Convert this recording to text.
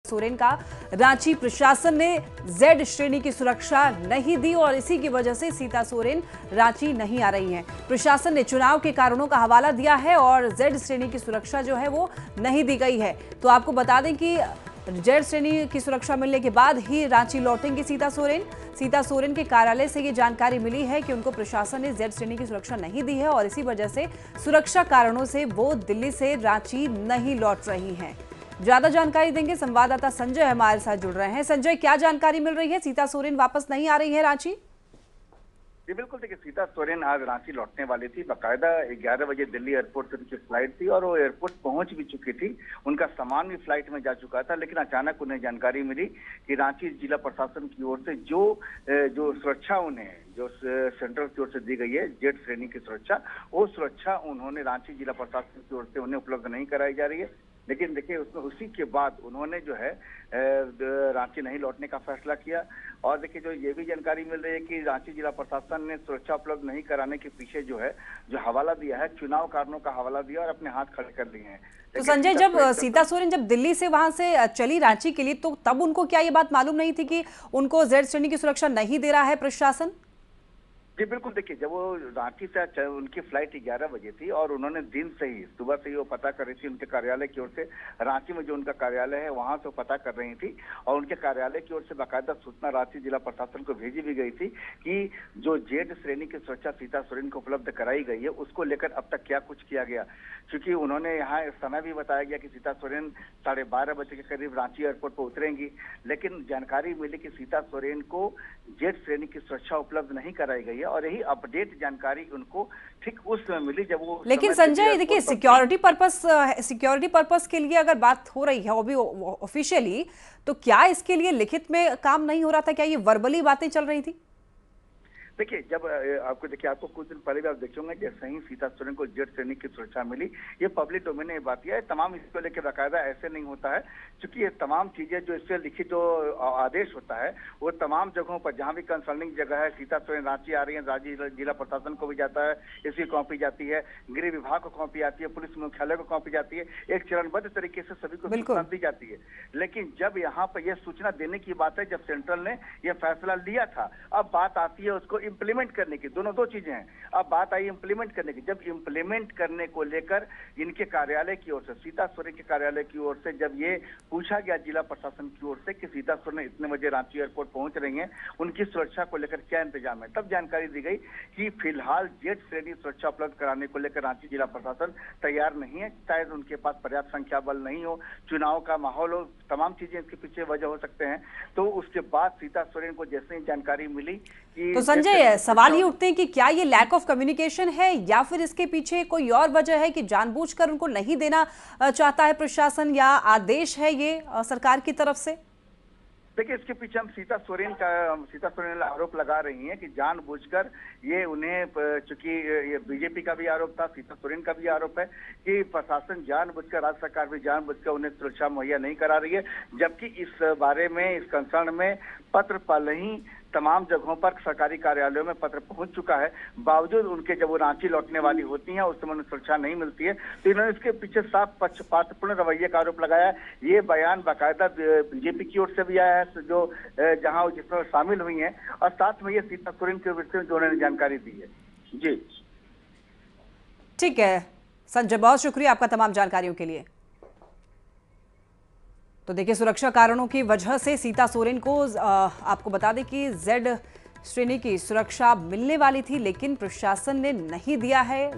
सोरेन का रांची प्रशासन ने जेड श्रेणी की सुरक्षा नहीं दी और इसी की वजह से सीता सोरेन रांची नहीं आ रही हैं। प्रशासन ने चुनाव के कारणों का हवाला दिया है और जेड श्रेणी की सुरक्षा जो है वो नहीं दी गई है। तो आपको बता दें कि जेड श्रेणी की सुरक्षा मिलने के बाद ही रांची लौटेंगी सीता सोरेन। सीता सोरेन के कार्यालय से ये जानकारी मिली है कि उनको प्रशासन ने जेड श्रेणी की सुरक्षा नहीं दी है और इसी वजह से सुरक्षा कारणों से वो दिल्ली से रांची नहीं लौट रही हैं। ज्यादा जानकारी देंगे संवाददाता संजय हमारे साथ जुड़ रहे हैं। संजय, क्या जानकारी मिल रही है? सीता सोरेन वापस नहीं आ रही है रांची? जी बिल्कुल, देखिए सीता सोरेन आज रांची लौटने वाली थी। बाकायदा 11 बजे दिल्ली एयरपोर्ट से उनकी फ्लाइट थी और वो एयरपोर्ट पहुंच भी चुकी थी। उनका सामान भी फ्लाइट में जा चुका था, लेकिन अचानक उन्हें जानकारी मिली कि रांची जिला प्रशासन की ओर से जो सुरक्षा उन्हें जो सेंट्रल की ओर से दी गई है, जेड श्रेणी की सुरक्षा, वो सुरक्षा उन्होंने रांची जिला प्रशासन की ओर से उन्हें उपलब्ध नहीं कराई जा रही है। लेकिन देखिए उसमें उसी के बाद उन्होंने जो है रांची नहीं लौटने का फैसला किया। और देखिए जो ये भी जानकारी मिल रही है कि रांची जिला प्रशासन ने सुरक्षा उपलब्ध नहीं कराने के पीछे जो है जो हवाला दिया है, चुनाव कारणों का हवाला दिया और अपने हाथ खड़े कर लिए हैं। तो संजय, जब सीता सोरेन जब दिल्ली से वहां से चली रांची के लिए, तो तब उनको क्या ये बात मालूम नहीं थी कि उनको जेड श्रेणी की सुरक्षा नहीं दे रहा है प्रशासन? जी बिल्कुल, देखिए जब वो रांची से उनकी फ्लाइट 11 बजे थी और उन्होंने दिन से ही सुबह से ही वो पता कर रही थी उनके कार्यालय की ओर से, रांची में जो उनका कार्यालय है वहां से पता कर रही थी और उनके कार्यालय की ओर से बाकायदा सूचना रांची जिला प्रशासन को भेजी भी गई थी कि जो जेड श्रेणी की सुरक्षा सीता सोरेन को उपलब्ध कराई गई है उसको लेकर अब तक क्या कुछ किया गया। क्योंकि उन्होंने यहाँ समय भी बताया गया कि सीता सोरेन 12:30 बजे के करीब रांची एयरपोर्ट पर उतरेंगी, लेकिन जानकारी मिली कि सीता सोरेन को जेड श्रेणी की सुरक्षा उपलब्ध नहीं कराई गई है और यही अपडेट जानकारी उनको ठीक उस समय मिली जब वो। लेकिन संजय देखिए, सिक्योरिटी पर्पस के लिए अगर बात हो रही है वो भी ऑफिशियली, तो क्या इसके लिए लिखित में काम नहीं हो रहा था? क्या ये वर्बली बातें चल रही थी? देखिए जब आपको कुछ दिन पहले भी आप देखेंगे जैसे ही सीता सोरेन को जेड श्रेणी की सुरक्षा मिली, ये पब्लिक डोमेन में बात है, तमाम इसको लेकर बाकायदा ऐसे नहीं होता है। क्योंकि ये तमाम चीजें जो इससे लिखित जो आदेश होता है वो तमाम जगहों पर जहां भी कंसर्निंग जगह है, सीता सोरेन रांची आ रही है, राज्य जिला प्रशासन को भी जाता है, इसकी कॉपी जाती है, गृह विभाग को कॉपी आती है, पुलिस मुख्यालय को कॉपी जाती है, एक चरणबद्ध तरीके से सभी को सूचना दी जाती है। लेकिन जब यहाँ पर यह सूचना देने की बात है, जब सेंट्रल ने यह फैसला लिया था, अब बात आती है उसको इम्प्लीमेंट करने की। दो चीजें हैं। अब बात आई इम्प्लीमेंट करने की। जब इम्प्लीमेंट करने को लेकर इनके कार्यालय की ओर से, सीता सोरेन के कार्यालय की ओर से जब ये पूछा गया जिला प्रशासन की ओर से कि सीता सोरेन इतने बजे रांची एयरपोर्ट पहुंच रही हैं, उनकी सुरक्षा को लेकर क्या इंतजाम है, तब जानकारी दी गई कि फिलहाल जेड श्रेणी सुरक्षा उपलब्ध कराने को लेकर रांची जिला प्रशासन तैयार नहीं है। शायद उनके पास पर्याप्त संख्या बल नहीं हो, चुनाव का माहौल हो, तमाम चीजें इसके पीछे वजह हो सकते हैं। तो उसके बाद सीता सोरेन को जैसे ही जानकारी मिली कि, तो संजय सवाल ही उठते हैं कि क्या ये लैक ऑफ कम्युनिकेशन है या फिर इसके पीछे कोई और वजह है कि जानबूझकर उनको नहीं देना चाहता है प्रशासन, या आदेश है ये सरकार की तरफ से? देखिए इसके पीछे हम सीता सोरेन आरोप लगा रही हैं कि जानबूझकर ये उन्हें, चूंकि ये बीजेपी का भी आरोप था, सीता सोरेन का भी आरोप है कि प्रशासन जानबूझकर, राज्य सरकार भी जानबूझकर उन्हें सुरक्षा मुहैया नहीं करा रही है। जबकि इस बारे में, इस कंसर्न में पत्र पहले ही तमाम जगहों पर सरकारी कार्यालयों में पत्र पहुंच चुका है, बावजूद उनके जब वो रांची लौटने वाली होती हैं उस समय उन्हें सुरक्षा नहीं मिलती है। तो इन्होंने इसके पीछे साफ पक्षपातपूर्ण रवैये का आरोप लगाया। ये बयान बाकायदा बीजेपी की ओर से भी आया है जो जिसमें शामिल हुई हैं, और साथ में ये सीता सोरेन के विषय में जो उन्होंने जानकारी दी है। जी ठीक है संजय, बहुत शुक्रिया आपका तमाम जानकारियों के लिए। तो देखिए, सुरक्षा कारणों की वजह से सीता सोरेन को आपको बता दें कि जेड श्रेणी की सुरक्षा मिलने वाली थी, लेकिन प्रशासन ने नहीं दिया है।